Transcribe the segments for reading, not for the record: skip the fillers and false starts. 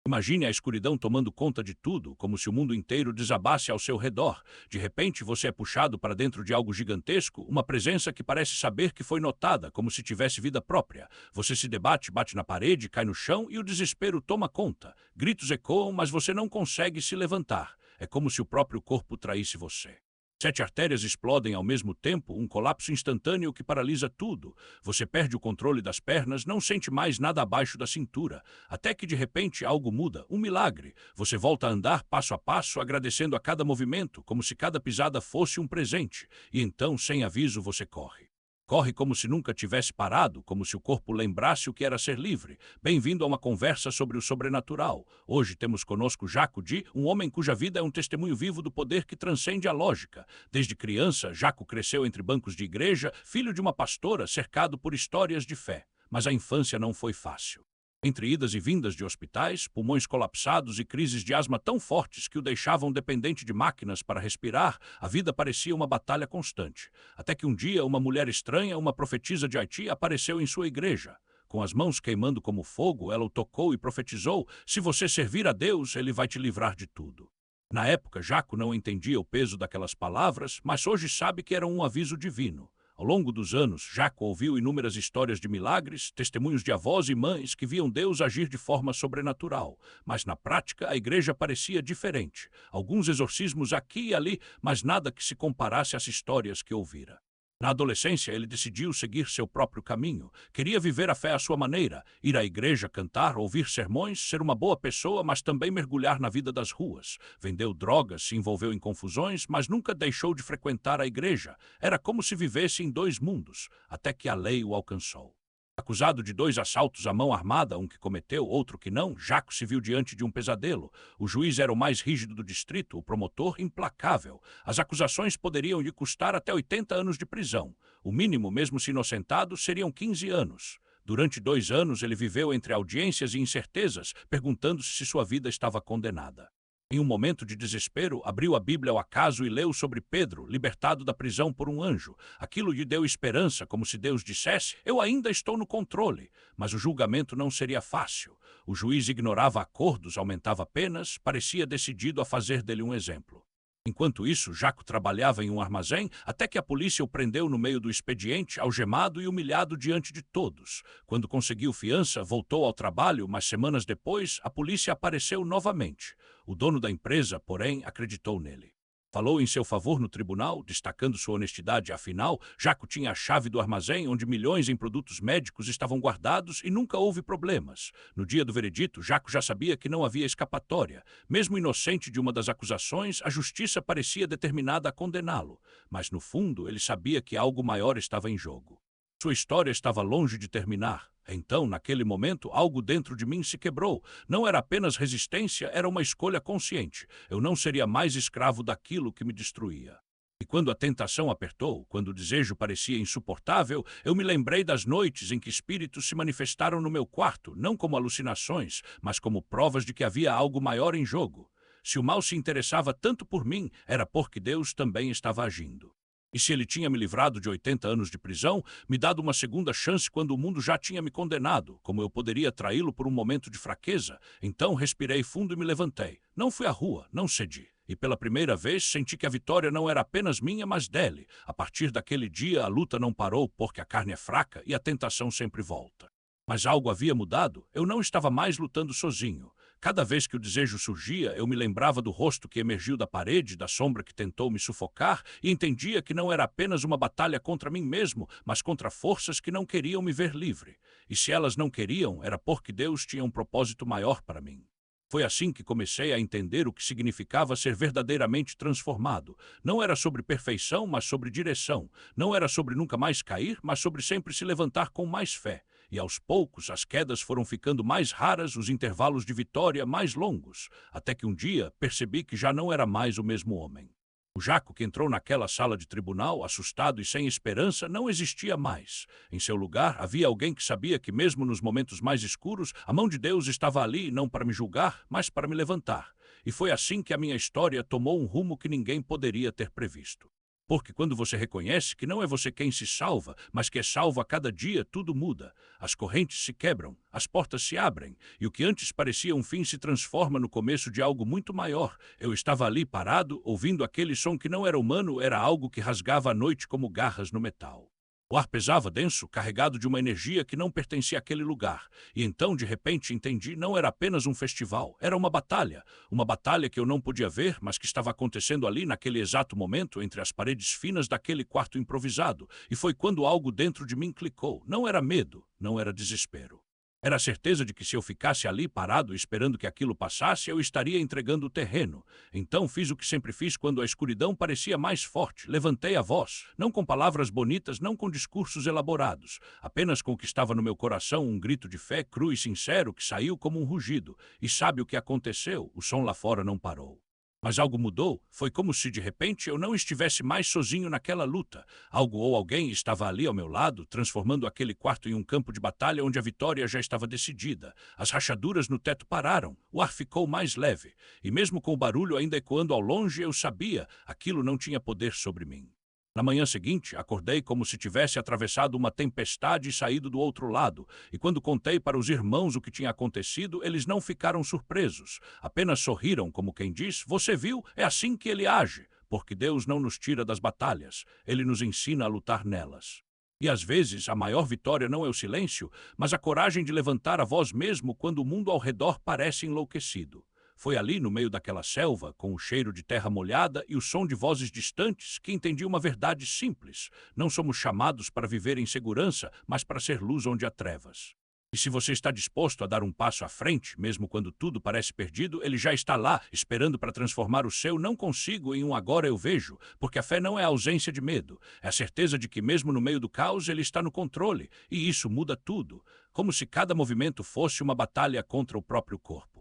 Imagine a escuridão tomando conta de tudo, como se o mundo inteiro desabasse ao seu redor. De repente, você é puxado para dentro de algo gigantesco, uma presença que parece saber que foi notada, como se tivesse vida própria. Você se debate, bate na parede, cai no chão e o desespero toma conta. Gritos ecoam, mas você não consegue se levantar. É como se o próprio corpo traísse você. 7 artérias explodem ao mesmo tempo, um colapso instantâneo que paralisa tudo. Você perde o controle das pernas, não sente mais nada abaixo da cintura. Até que de repente algo muda, um milagre. Você volta a andar passo a passo, agradecendo a cada movimento, como se cada pisada fosse um presente. E então, sem aviso, você corre. Corre como se nunca tivesse parado, como se o corpo lembrasse o que era ser livre. Bem-vindo a uma conversa sobre o sobrenatural. Hoje temos conosco Jaco Di, um homem cuja vida é um testemunho vivo do poder que transcende a lógica. Desde criança, Jaco cresceu entre bancos de igreja, filho de uma pastora, cercado por histórias de fé. Mas a infância não foi fácil. Entre idas e vindas de hospitais, pulmões colapsados e crises de asma tão fortes que o deixavam dependente de máquinas para respirar, a vida parecia uma batalha constante. Até que um dia, uma mulher estranha, uma profetisa de Haiti, apareceu em sua igreja. Com as mãos queimando como fogo, ela o tocou e profetizou: se você servir a Deus, ele vai te livrar de tudo. Na época, Jaco não entendia o peso daquelas palavras, mas hoje sabe que era um aviso divino. Ao longo dos anos, Jaco ouviu inúmeras histórias de milagres, testemunhos de avós e mães que viam Deus agir de forma sobrenatural. Mas na prática, a igreja parecia diferente. Alguns exorcismos aqui e ali, mas nada que se comparasse às histórias que ouvira. Na adolescência, ele decidiu seguir seu próprio caminho. Queria viver a fé à sua maneira, ir à igreja, cantar, ouvir sermões, ser uma boa pessoa, mas também mergulhar na vida das ruas. Vendeu drogas, se envolveu em confusões, mas nunca deixou de frequentar a igreja. Era como se vivesse em dois mundos, até que a lei o alcançou. Acusado de 2 assaltos à mão armada, um que cometeu, outro que não, Jaco se viu diante de um pesadelo. O juiz era o mais rígido do distrito, o promotor implacável. As acusações poderiam lhe custar até 80 anos de prisão. O mínimo, mesmo se inocentado, seriam 15 anos. Durante 2 anos, ele viveu entre audiências e incertezas, perguntando-se se sua vida estava condenada. Em um momento de desespero, abriu a Bíblia ao acaso e leu sobre Pedro, libertado da prisão por um anjo. Aquilo lhe deu esperança, como se Deus dissesse: eu ainda estou no controle. Mas o julgamento não seria fácil. O juiz ignorava acordos, aumentava penas, parecia decidido a fazer dele um exemplo. Enquanto isso, Jaco trabalhava em um armazém, até que a polícia o prendeu no meio do expediente, algemado e humilhado diante de todos. Quando conseguiu fiança, voltou ao trabalho, mas semanas depois, a polícia apareceu novamente. O dono da empresa, porém, acreditou nele. Falou em seu favor no tribunal, destacando sua honestidade. Afinal, Jaco tinha a chave do armazém onde milhões em produtos médicos estavam guardados e nunca houve problemas. No dia do veredito, Jaco já sabia que não havia escapatória. Mesmo inocente de uma das acusações, a justiça parecia determinada a condená-lo. Mas, no fundo, ele sabia que algo maior estava em jogo. Sua história estava longe de terminar. Então, naquele momento, algo dentro de mim se quebrou. Não era apenas resistência, era uma escolha consciente. Eu não seria mais escravo daquilo que me destruía. E quando a tentação apertou, quando o desejo parecia insuportável, eu me lembrei das noites em que espíritos se manifestaram no meu quarto, não como alucinações, mas como provas de que havia algo maior em jogo. Se o mal se interessava tanto por mim, era porque Deus também estava agindo. E se ele tinha me livrado de 80 anos de prisão, me dado uma segunda chance quando o mundo já tinha me condenado, como eu poderia traí-lo por um momento de fraqueza? Então respirei fundo e me levantei. Não fui à rua, não cedi. E pela primeira vez senti que a vitória não era apenas minha, mas dele. A partir daquele dia a luta não parou, porque a carne é fraca e a tentação sempre volta. Mas algo havia mudado. Eu não estava mais lutando sozinho. Cada vez que o desejo surgia, eu me lembrava do rosto que emergiu da parede, da sombra que tentou me sufocar, e entendia que não era apenas uma batalha contra mim mesmo, mas contra forças que não queriam me ver livre. E se elas não queriam, era porque Deus tinha um propósito maior para mim. Foi assim que comecei a entender o que significava ser verdadeiramente transformado. Não era sobre perfeição, mas sobre direção. Não era sobre nunca mais cair, mas sobre sempre se levantar com mais fé. E aos poucos as quedas foram ficando mais raras, os intervalos de vitória mais longos, até que um dia percebi que já não era mais o mesmo homem. O Jaco que entrou naquela sala de tribunal, assustado e sem esperança, não existia mais. Em seu lugar, havia alguém que sabia que mesmo nos momentos mais escuros, a mão de Deus estava ali não para me julgar, mas para me levantar. E foi assim que a minha história tomou um rumo que ninguém poderia ter previsto. Porque quando você reconhece que não é você quem se salva, mas que é salvo a cada dia, tudo muda. As correntes se quebram, as portas se abrem, e o que antes parecia um fim se transforma no começo de algo muito maior. Eu estava ali parado, ouvindo aquele som que não era humano, era algo que rasgava a noite como garras no metal. O ar pesava denso, carregado de uma energia que não pertencia àquele lugar. E então, de repente, entendi, não era apenas um festival, era uma batalha. Uma batalha que eu não podia ver, mas que estava acontecendo ali naquele exato momento, entre as paredes finas daquele quarto improvisado. E foi quando algo dentro de mim clicou. Não era medo, não era desespero. Era a certeza de que se eu ficasse ali parado esperando que aquilo passasse, eu estaria entregando o terreno. Então fiz o que sempre fiz quando a escuridão parecia mais forte. Levantei a voz, não com palavras bonitas, não com discursos elaborados, apenas com o que estava no meu coração, um grito de fé cru e sincero que saiu como um rugido. E sabe o que aconteceu? O som lá fora não parou. Mas algo mudou. Foi como se, de repente, eu não estivesse mais sozinho naquela luta. Algo ou alguém estava ali ao meu lado, transformando aquele quarto em um campo de batalha onde a vitória já estava decidida. As rachaduras no teto pararam. O ar ficou mais leve. E mesmo com o barulho ainda ecoando ao longe, eu sabia, aquilo não tinha poder sobre mim. Na manhã seguinte, acordei como se tivesse atravessado uma tempestade e saído do outro lado, e quando contei para os irmãos o que tinha acontecido, eles não ficaram surpresos, apenas sorriram como quem diz, você viu, é assim que ele age, porque Deus não nos tira das batalhas, ele nos ensina a lutar nelas. E às vezes a maior vitória não é o silêncio, mas a coragem de levantar a voz mesmo quando o mundo ao redor parece enlouquecido. Foi ali, no meio daquela selva, com o cheiro de terra molhada e o som de vozes distantes, que entendi uma verdade simples. Não somos chamados para viver em segurança, mas para ser luz onde há trevas. E se você está disposto a dar um passo à frente, mesmo quando tudo parece perdido, ele já está lá, esperando para transformar o seu não consigo em um agora eu vejo, porque a fé não é a ausência de medo, é a certeza de que mesmo no meio do caos ele está no controle, e isso muda tudo, como se cada movimento fosse uma batalha contra o próprio corpo.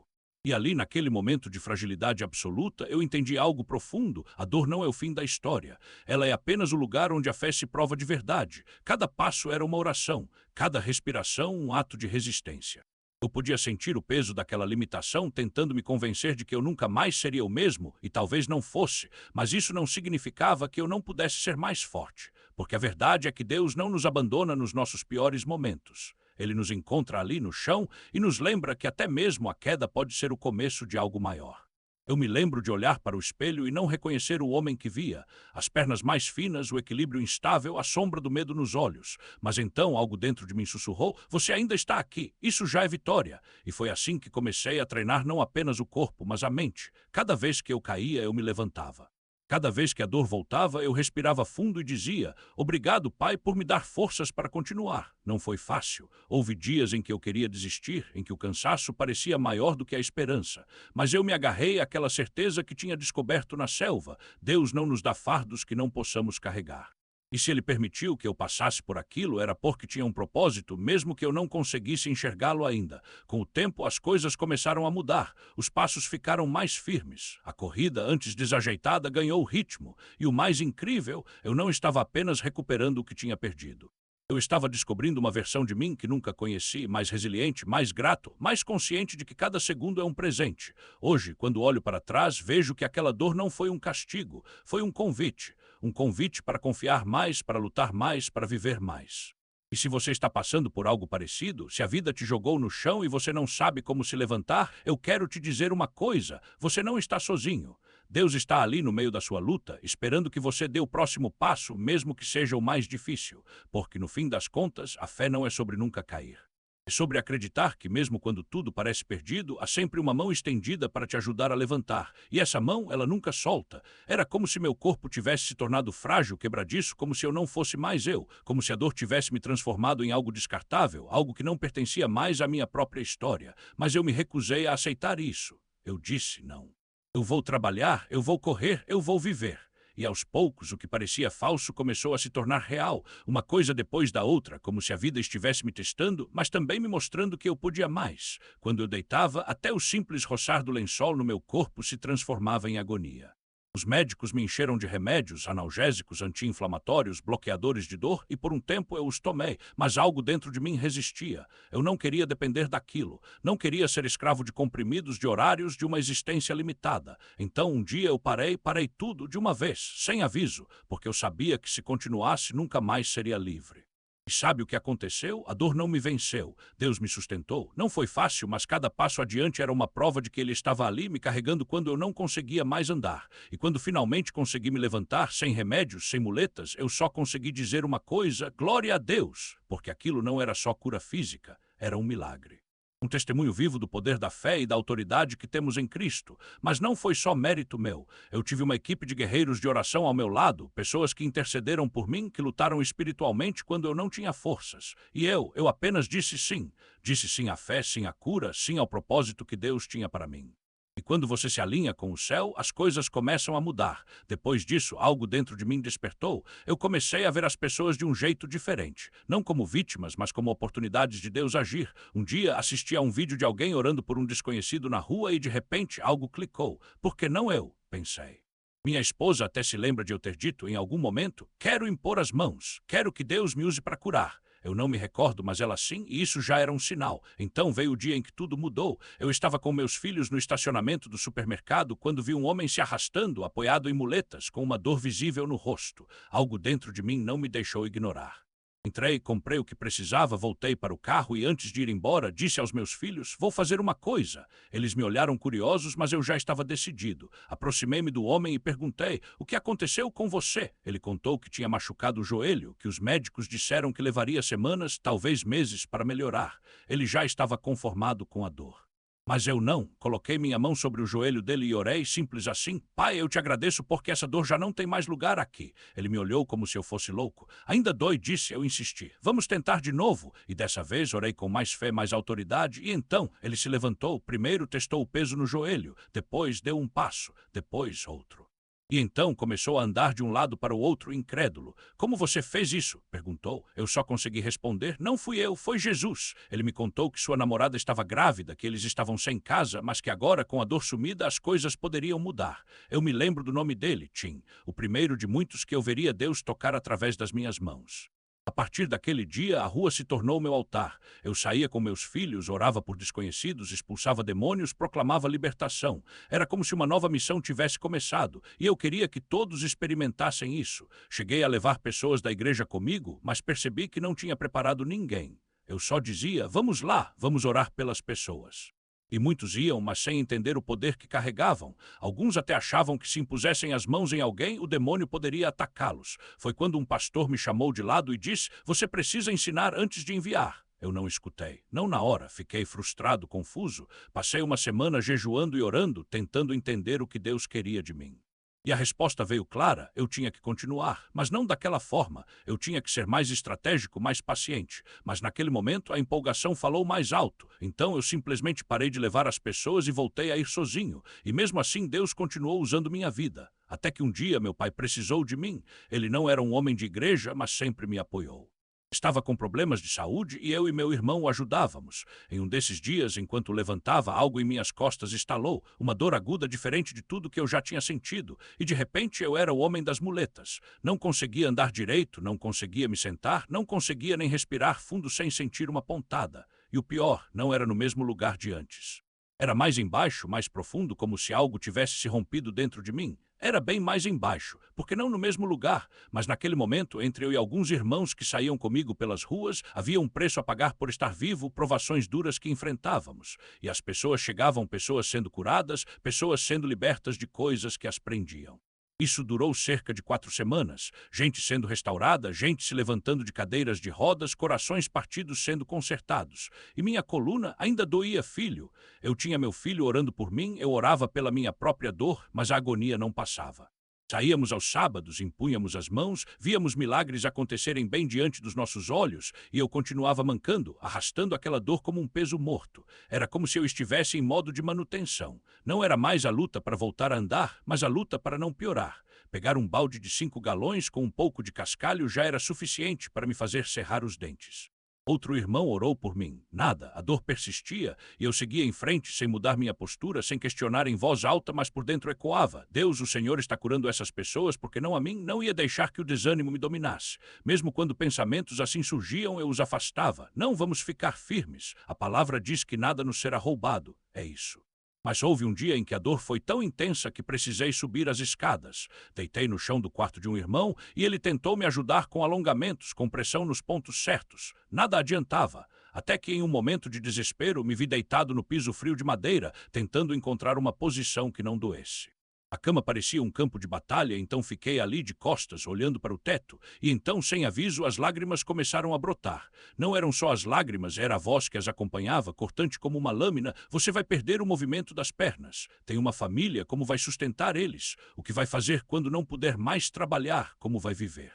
E ali, naquele momento de fragilidade absoluta, eu entendi algo profundo. A dor não é o fim da história. Ela é apenas o lugar onde a fé se prova de verdade. Cada passo era uma oração, cada respiração um ato de resistência. Eu podia sentir o peso daquela limitação tentando me convencer de que eu nunca mais seria o mesmo, e talvez não fosse, mas isso não significava que eu não pudesse ser mais forte, porque a verdade é que Deus não nos abandona nos nossos piores momentos. Ele nos encontra ali no chão e nos lembra que até mesmo a queda pode ser o começo de algo maior. Eu me lembro de olhar para o espelho e não reconhecer o homem que via, as pernas mais finas, o equilíbrio instável, a sombra do medo nos olhos. Mas então algo dentro de mim sussurrou, você ainda está aqui, isso já é vitória. E foi assim que comecei a treinar não apenas o corpo, mas a mente. Cada vez que eu caía, eu me levantava. Cada vez que a dor voltava, eu respirava fundo e dizia, obrigado, Pai, por me dar forças para continuar. Não foi fácil. Houve dias em que eu queria desistir, em que o cansaço parecia maior do que a esperança. Mas eu me agarrei àquela certeza que tinha descoberto na selva. Deus não nos dá fardos que não possamos carregar. E se ele permitiu que eu passasse por aquilo, era porque tinha um propósito, mesmo que eu não conseguisse enxergá-lo ainda. Com o tempo, as coisas começaram a mudar. Os passos ficaram mais firmes. A corrida, antes desajeitada, ganhou ritmo. E o mais incrível, eu não estava apenas recuperando o que tinha perdido. Eu estava descobrindo uma versão de mim que nunca conheci, mais resiliente, mais grato, mais consciente de que cada segundo é um presente. Hoje, quando olho para trás, vejo que aquela dor não foi um castigo, foi um convite. Um convite para confiar mais, para lutar mais, para viver mais. E se você está passando por algo parecido, se a vida te jogou no chão e você não sabe como se levantar, eu quero te dizer uma coisa, você não está sozinho. Deus está ali no meio da sua luta, esperando que você dê o próximo passo, mesmo que seja o mais difícil, porque no fim das contas, a fé não é sobre nunca cair. É sobre acreditar que mesmo quando tudo parece perdido, há sempre uma mão estendida para te ajudar a levantar. E essa mão, ela nunca solta. Era como se meu corpo tivesse se tornado frágil, quebradiço, como se eu não fosse mais eu, como se a dor tivesse me transformado em algo descartável, algo que não pertencia mais à minha própria história. Mas eu me recusei a aceitar isso. Eu disse não. Eu vou trabalhar, eu vou correr, eu vou viver. E aos poucos, o que parecia falso começou a se tornar real, uma coisa depois da outra, como se a vida estivesse me testando, mas também me mostrando que eu podia mais. Quando eu deitava, até o simples roçar do lençol no meu corpo se transformava em agonia. Os médicos me encheram de remédios, analgésicos, anti-inflamatórios, bloqueadores de dor e por um tempo eu os tomei, mas algo dentro de mim resistia. Eu não queria depender daquilo, não queria ser escravo de comprimidos, de horários, de uma existência limitada. Então um dia eu parei tudo de uma vez, sem aviso, porque eu sabia que se continuasse nunca mais seria livre. E sabe o que aconteceu? A dor não me venceu. Deus me sustentou. Não foi fácil, mas cada passo adiante era uma prova de que Ele estava ali me carregando quando eu não conseguia mais andar. E quando finalmente consegui me levantar, sem remédios, sem muletas, eu só consegui dizer uma coisa: glória a Deus! Porque aquilo não era só cura física, era um milagre. Um testemunho vivo do poder da fé e da autoridade que temos em Cristo. Mas não foi só mérito meu. Eu tive uma equipe de guerreiros de oração ao meu lado, pessoas que intercederam por mim, que lutaram espiritualmente quando eu não tinha forças. E eu apenas disse sim. Disse sim à fé, sim à cura, sim ao propósito que Deus tinha para mim. E quando você se alinha com o céu, as coisas começam a mudar. Depois disso, algo dentro de mim despertou. Eu comecei a ver as pessoas de um jeito diferente. Não como vítimas, mas como oportunidades de Deus agir. Um dia, assisti a um vídeo de alguém orando por um desconhecido na rua e, de repente, algo clicou. Por que não eu? Pensei. Minha esposa até se lembra de eu ter dito, em algum momento, quero impor as mãos, quero que Deus me use para curar. Eu não me recordo, mas ela sim, e isso já era um sinal. Então veio o dia em que tudo mudou. Eu estava com meus filhos no estacionamento do supermercado quando vi um homem se arrastando, apoiado em muletas, com uma dor visível no rosto. Algo dentro de mim não me deixou ignorar. Entrei, comprei o que precisava, voltei para o carro e antes de ir embora, disse aos meus filhos, vou fazer uma coisa. Eles me olharam curiosos, mas eu já estava decidido. Aproximei-me do homem e perguntei, o que aconteceu com você? Ele contou que tinha machucado o joelho, que os médicos disseram que levaria semanas, talvez meses, para melhorar. Ele já estava conformado com a dor. Mas eu não. Coloquei minha mão sobre o joelho dele e orei, simples assim. Pai, eu te agradeço porque essa dor já não tem mais lugar aqui. Ele me olhou como se eu fosse louco. Ainda dói, disse, eu insisti. Vamos tentar de novo. E dessa vez orei com mais fé, mais autoridade. E então ele se levantou. Primeiro testou o peso no joelho. Depois deu um passo. Depois outro. E então começou a andar de um lado para o outro, incrédulo. Como você fez isso? Perguntou. Eu só consegui responder. Não fui eu, foi Jesus. Ele me contou que sua namorada estava grávida, que eles estavam sem casa, mas que agora, com a dor sumida, as coisas poderiam mudar. Eu me lembro do nome dele, Tim, o primeiro de muitos que eu veria Deus tocar através das minhas mãos. A partir daquele dia, a rua se tornou meu altar. Eu saía com meus filhos, orava por desconhecidos, expulsava demônios, proclamava libertação. Era como se uma nova missão tivesse começado, e eu queria que todos experimentassem isso. Cheguei a levar pessoas da igreja comigo, mas percebi que não tinha preparado ninguém. Eu só dizia, vamos lá, vamos orar pelas pessoas. E muitos iam, mas sem entender o poder que carregavam. Alguns até achavam que se impusessem as mãos em alguém, o demônio poderia atacá-los. Foi quando um pastor me chamou de lado e disse, você precisa ensinar antes de enviar. Eu não escutei. Não na hora. Fiquei frustrado, confuso. Passei uma semana jejuando e orando, tentando entender o que Deus queria de mim. E a resposta veio clara, eu tinha que continuar, mas não daquela forma. Eu tinha que ser mais estratégico, mais paciente. Mas naquele momento a empolgação falou mais alto. Então eu simplesmente parei de levar as pessoas e voltei a ir sozinho. E mesmo assim Deus continuou usando minha vida. Até que um dia meu pai precisou de mim. Ele não era um homem de igreja, mas sempre me apoiou. Estava com problemas de saúde e eu e meu irmão o ajudávamos. Em um desses dias, enquanto levantava, algo em minhas costas estalou, uma dor aguda diferente de tudo que eu já tinha sentido, e de repente eu era o homem das muletas. Não conseguia andar direito, não conseguia me sentar, não conseguia nem respirar fundo sem sentir uma pontada. E o pior, não era no mesmo lugar de antes. Era mais embaixo, mais profundo, como se algo tivesse se rompido dentro de mim. Era bem mais embaixo, porque não no mesmo lugar, mas naquele momento, entre eu e alguns irmãos que saíam comigo pelas ruas, havia um preço a pagar por estar vivo, provações duras que enfrentávamos. E as pessoas chegavam, pessoas sendo curadas, pessoas sendo libertas de coisas que as prendiam. Isso durou cerca de 4 semanas. Gente sendo restaurada, gente se levantando de cadeiras de rodas, corações partidos sendo consertados. E minha coluna ainda doía, filho. Eu tinha meu filho orando por mim, eu orava pela minha própria dor, mas a agonia não passava. Saíamos aos sábados, impunhamos as mãos, víamos milagres acontecerem bem diante dos nossos olhos, e eu continuava mancando, arrastando aquela dor como um peso morto. Era como se eu estivesse em modo de manutenção. Não era mais a luta para voltar a andar, mas a luta para não piorar. Pegar um balde de 5 galões com um pouco de cascalho já era suficiente para me fazer cerrar os dentes. Outro irmão orou por mim. Nada, a dor persistia e eu seguia em frente sem mudar minha postura, sem questionar em voz alta, mas por dentro ecoava. Deus, o Senhor está curando essas pessoas porque não a mim, não ia deixar que o desânimo me dominasse. Mesmo quando pensamentos assim surgiam, eu os afastava. Não vamos ficar firmes. A palavra diz que nada nos será roubado. É isso. Mas houve um dia em que a dor foi tão intensa que precisei subir as escadas. Deitei no chão do quarto de um irmão e ele tentou me ajudar com alongamentos, com pressão nos pontos certos. Nada adiantava. Até que em um momento de desespero me vi deitado no piso frio de madeira, tentando encontrar uma posição que não doesse. A cama parecia um campo de batalha, então fiquei ali de costas, olhando para o teto, e então, sem aviso, as lágrimas começaram a brotar. Não eram só as lágrimas, era a voz que as acompanhava, cortante como uma lâmina. Você vai perder o movimento das pernas. Tem uma família, como vai sustentar eles? O que vai fazer quando não puder mais trabalhar? Como vai viver?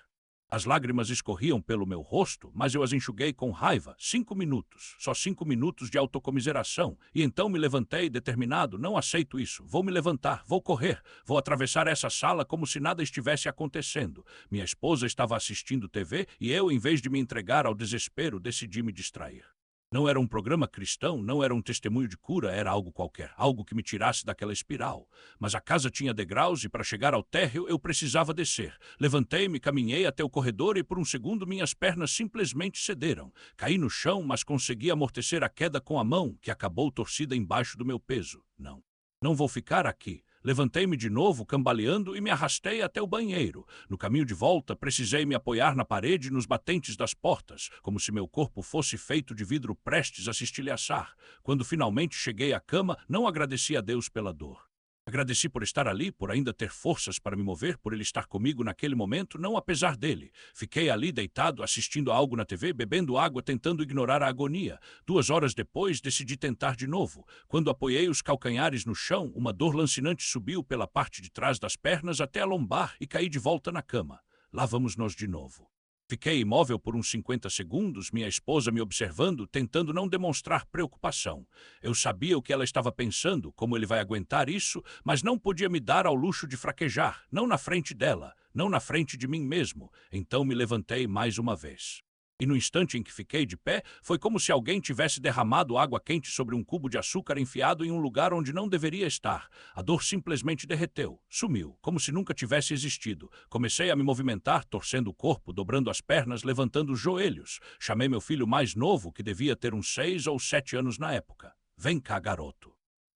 As lágrimas escorriam pelo meu rosto, mas eu as enxuguei com raiva. 5 minutos, só 5 minutos de autocomiseração. E então me levantei, determinado, não aceito isso. Vou me levantar, vou correr, vou atravessar essa sala como se nada estivesse acontecendo. Minha esposa estava assistindo TV e eu, em vez de me entregar ao desespero, decidi me distrair. Não era um programa cristão, não era um testemunho de cura, era algo qualquer, algo que me tirasse daquela espiral. Mas a casa tinha degraus e para chegar ao térreo eu precisava descer. Levantei-me, caminhei até o corredor e por um segundo minhas pernas simplesmente cederam. Caí no chão, mas consegui amortecer a queda com a mão, que acabou torcida embaixo do meu peso. Não. Não vou ficar aqui. Levantei-me de novo, cambaleando, e me arrastei até o banheiro. No caminho de volta, precisei me apoiar na parede e nos batentes das portas, como se meu corpo fosse feito de vidro prestes a se estilhaçar. Quando finalmente cheguei à cama, não agradeci a Deus pela dor. Agradeci por estar ali, por ainda ter forças para me mover, por ele estar comigo naquele momento, não apesar dele. Fiquei ali deitado, assistindo a algo na TV, bebendo água, tentando ignorar a agonia. 2 horas depois, decidi tentar de novo. Quando apoiei os calcanhares no chão, uma dor lancinante subiu pela parte de trás das pernas até a lombar e caí de volta na cama. Lá vamos nós de novo. Fiquei imóvel por uns 50 segundos, minha esposa me observando, tentando não demonstrar preocupação. Eu sabia o que ela estava pensando, como ele vai aguentar isso, mas não podia me dar ao luxo de fraquejar, não na frente dela, não na frente de mim mesmo. Então me levantei mais uma vez. E no instante em que fiquei de pé, foi como se alguém tivesse derramado água quente sobre um cubo de açúcar enfiado em um lugar onde não deveria estar. A dor simplesmente derreteu, sumiu, como se nunca tivesse existido. Comecei a me movimentar, torcendo o corpo, dobrando as pernas, levantando os joelhos. Chamei meu filho mais novo, que devia ter uns 6 ou 7 anos na época. Vem cá, garoto.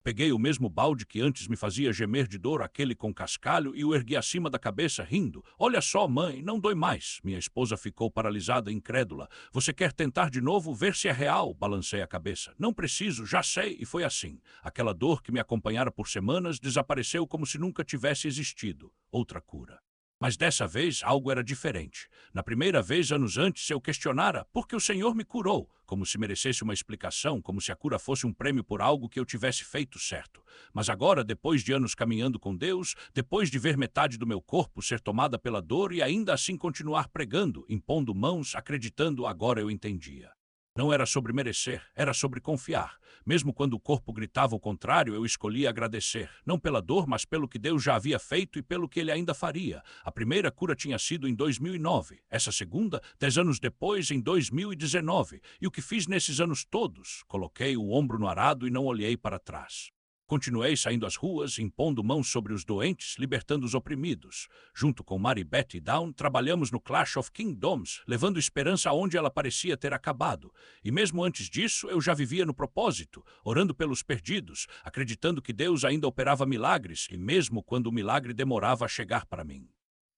Peguei o mesmo balde que antes me fazia gemer de dor, aquele com cascalho, e o ergui acima da cabeça, rindo. Olha só, mãe, não dói mais. Minha esposa ficou paralisada, incrédula. Você quer tentar de novo, ver se é real? Balancei a cabeça. Não preciso, já sei, e foi assim. Aquela dor que me acompanhara por semanas desapareceu como se nunca tivesse existido. Outra cura. Mas dessa vez algo era diferente. Na primeira vez, anos antes, eu questionara por que o Senhor me curou, como se merecesse uma explicação, como se a cura fosse um prêmio por algo que eu tivesse feito certo. Mas agora, depois de anos caminhando com Deus, depois de ver metade do meu corpo ser tomada pela dor e ainda assim continuar pregando, impondo mãos, acreditando, agora eu entendia. Não era sobre merecer, era sobre confiar. Mesmo quando o corpo gritava o contrário, eu escolhia agradecer, não pela dor, mas pelo que Deus já havia feito e pelo que Ele ainda faria. A primeira cura tinha sido em 2009, essa segunda, 10 anos depois, em 2019. E o que fiz nesses anos todos? Coloquei o ombro no arado e não olhei para trás. Continuei saindo às ruas, impondo mãos sobre os doentes, libertando os oprimidos. Junto com Mary Betty Down, trabalhamos no Clash of Kingdoms, levando esperança aonde ela parecia ter acabado. E mesmo antes disso, eu já vivia no propósito, orando pelos perdidos, acreditando que Deus ainda operava milagres, e mesmo quando o milagre demorava a chegar para mim.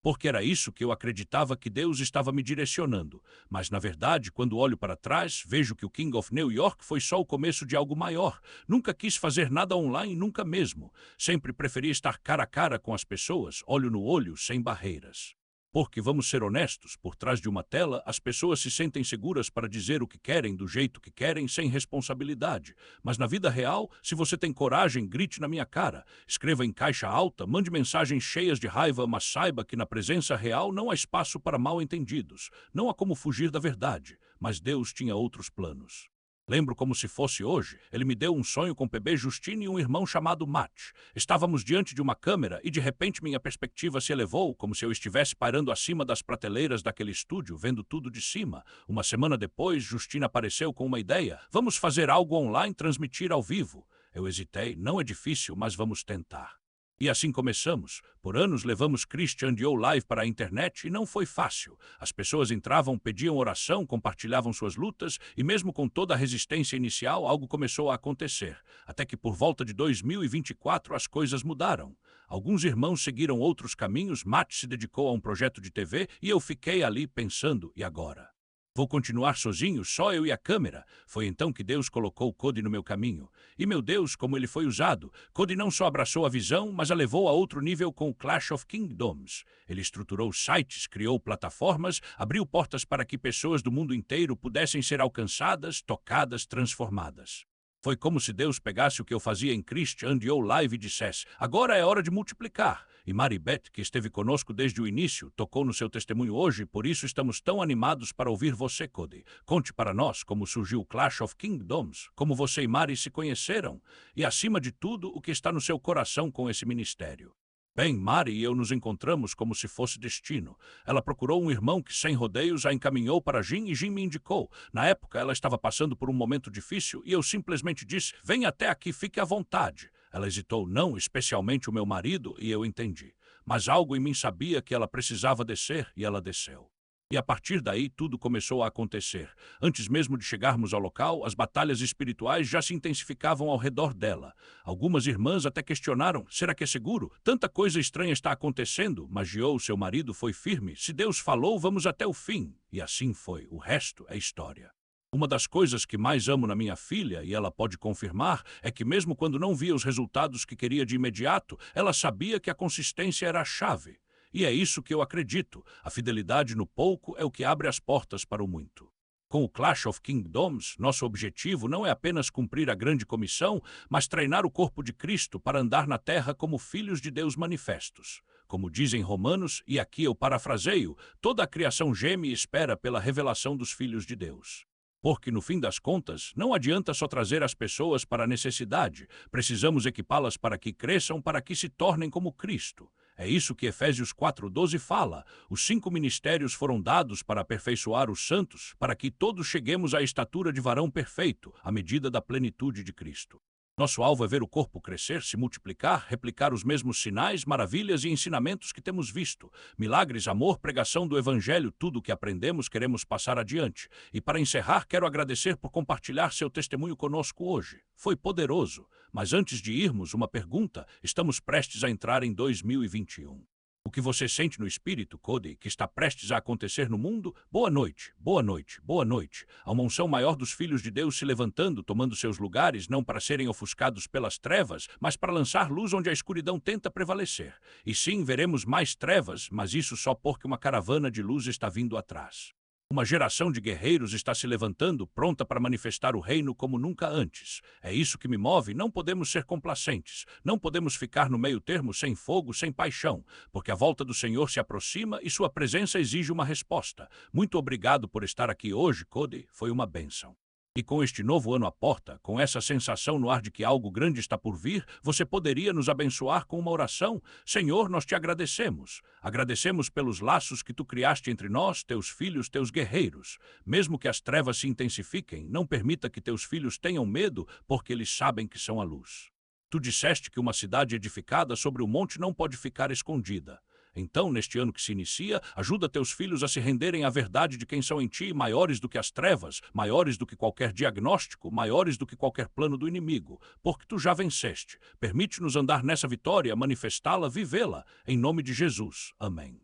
Porque era isso que eu acreditava que Deus estava me direcionando. Mas, na verdade, quando olho para trás, vejo que o King of New York foi só o começo de algo maior. Nunca quis fazer nada online, nunca mesmo. Sempre preferi estar cara a cara com as pessoas, olho no olho, sem barreiras. Porque, vamos ser honestos, por trás de uma tela, as pessoas se sentem seguras para dizer o que querem, do jeito que querem, sem responsabilidade. Mas na vida real, se você tem coragem, grite na minha cara. Escreva em caixa alta, mande mensagens cheias de raiva, mas saiba que na presença real não há espaço para mal-entendidos. Não há como fugir da verdade. Mas Deus tinha outros planos. Lembro como se fosse hoje. Ele me deu um sonho com bebê Justine e um irmão chamado Matt. Estávamos diante de uma câmera e de repente minha perspectiva se elevou, como se eu estivesse pairando acima das prateleiras daquele estúdio, vendo tudo de cima. Uma semana depois, Justine apareceu com uma ideia. Vamos fazer algo online, transmitir ao vivo. Eu hesitei. Não é difícil, mas vamos tentar. E assim começamos. Por anos levamos Christian Dior Live para a internet e não foi fácil. As pessoas entravam, pediam oração, compartilhavam suas lutas e mesmo com toda a resistência inicial, algo começou a acontecer. Até que por volta de 2024 as coisas mudaram. Alguns irmãos seguiram outros caminhos, Matt se dedicou a um projeto de TV e eu fiquei ali pensando, e agora? Vou continuar sozinho, só eu e a câmera. Foi então que Deus colocou Cody no meu caminho. E meu Deus, como ele foi usado. Cody não só abraçou a visão, mas a levou a outro nível com o Clash of Kingdoms. Ele estruturou sites, criou plataformas, abriu portas para que pessoas do mundo inteiro pudessem ser alcançadas, tocadas, transformadas. Foi como se Deus pegasse o que eu fazia em Christian Dior Live e dissesse, agora é hora de multiplicar. E Maribeth, que esteve conosco desde o início, tocou no seu testemunho hoje, por isso estamos tão animados para ouvir você, Cody. Conte para nós como surgiu o Clash of Kingdoms, como você e Mari se conheceram, e acima de tudo, o que está no seu coração com esse ministério. Bem, Mari e eu nos encontramos como se fosse destino. Ela procurou um irmão que, sem rodeios, a encaminhou para Jim e Jim me indicou. Na época, ela estava passando por um momento difícil e eu simplesmente disse, venha até aqui, fique à vontade. Ela hesitou, não, especialmente o meu marido, e eu entendi. Mas algo em mim sabia que ela precisava descer e ela desceu. E a partir daí tudo começou a acontecer. Antes mesmo de chegarmos ao local, as batalhas espirituais já se intensificavam ao redor dela. Algumas irmãs até questionaram, será que é seguro? Tanta coisa estranha está acontecendo, mas Gio, seu marido, foi firme. Se Deus falou, vamos até o fim. E assim foi. O resto é história. Uma das coisas que mais amo na minha filha, e ela pode confirmar, é que mesmo quando não via os resultados que queria de imediato, ela sabia que a consistência era a chave. E é isso que eu acredito. A fidelidade no pouco é o que abre as portas para o muito. Com o Clash of Kingdoms, nosso objetivo não é apenas cumprir a grande comissão, mas treinar o corpo de Cristo para andar na terra como filhos de Deus manifestos. Como dizem Romanos, e aqui eu parafraseio, toda a criação geme e espera pela revelação dos filhos de Deus. Porque, no fim das contas, não adianta só trazer as pessoas para a necessidade, precisamos equipá-las para que cresçam, para que se tornem como Cristo. É isso que Efésios 4:12 fala. Os 5 ministérios foram dados para aperfeiçoar os santos, para que todos cheguemos à estatura de varão perfeito, à medida da plenitude de Cristo. Nosso alvo é ver o corpo crescer, se multiplicar, replicar os mesmos sinais, maravilhas e ensinamentos que temos visto. Milagres, amor, pregação do Evangelho, tudo o que aprendemos queremos passar adiante. E para encerrar, quero agradecer por compartilhar seu testemunho conosco hoje. Foi poderoso. Mas antes de irmos, uma pergunta. Estamos prestes a entrar em 2021. O que você sente no espírito, Cody, que está prestes a acontecer no mundo? Boa noite, boa noite, boa noite. Há uma unção maior dos filhos de Deus se levantando, tomando seus lugares, não para serem ofuscados pelas trevas, mas para lançar luz onde a escuridão tenta prevalecer. E sim, veremos mais trevas, mas isso só porque uma caravana de luz está vindo atrás. Uma geração de guerreiros está se levantando, pronta para manifestar o reino como nunca antes. É isso que me move, não podemos ser complacentes. Não podemos ficar no meio termo sem fogo, sem paixão, porque a volta do Senhor se aproxima e sua presença exige uma resposta. Muito obrigado por estar aqui hoje, Cody, foi uma bênção. E com este novo ano à porta, com essa sensação no ar de que algo grande está por vir, você poderia nos abençoar com uma oração? Senhor, nós te agradecemos. Agradecemos pelos laços que tu criaste entre nós, teus filhos, teus guerreiros. Mesmo que as trevas se intensifiquem, não permita que teus filhos tenham medo, porque eles sabem que são a luz. Tu disseste que uma cidade edificada sobre o monte não pode ficar escondida. Então, neste ano que se inicia, ajuda teus filhos a se renderem à verdade de quem são em ti, maiores do que as trevas, maiores do que qualquer diagnóstico, maiores do que qualquer plano do inimigo, porque tu já venceste. Permite-nos andar nessa vitória, manifestá-la, vivê-la, em nome de Jesus. Amém.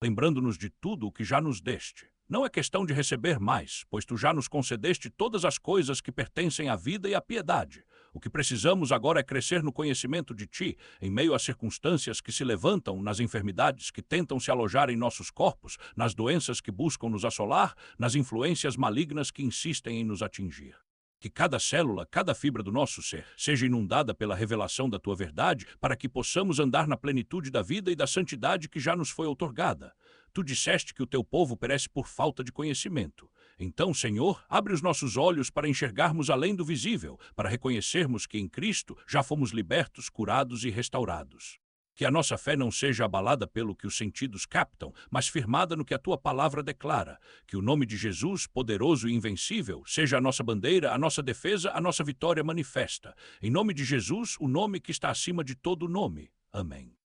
Lembrando-nos de tudo o que já nos deste. Não é questão de receber mais, pois tu já nos concedeste todas as coisas que pertencem à vida e à piedade. O que precisamos agora é crescer no conhecimento de ti, em meio às circunstâncias que se levantam, nas enfermidades que tentam se alojar em nossos corpos, nas doenças que buscam nos assolar, nas influências malignas que insistem em nos atingir. Que cada célula, cada fibra do nosso ser seja inundada pela revelação da tua verdade, para que possamos andar na plenitude da vida e da santidade que já nos foi outorgada. Tu disseste que o teu povo perece por falta de conhecimento. Então, Senhor, abre os nossos olhos para enxergarmos além do visível, para reconhecermos que em Cristo já fomos libertos, curados e restaurados. Que a nossa fé não seja abalada pelo que os sentidos captam, mas firmada no que a tua palavra declara. Que o nome de Jesus, poderoso e invencível, seja a nossa bandeira, a nossa defesa, a nossa vitória manifesta. Em nome de Jesus, o nome que está acima de todo nome. Amém.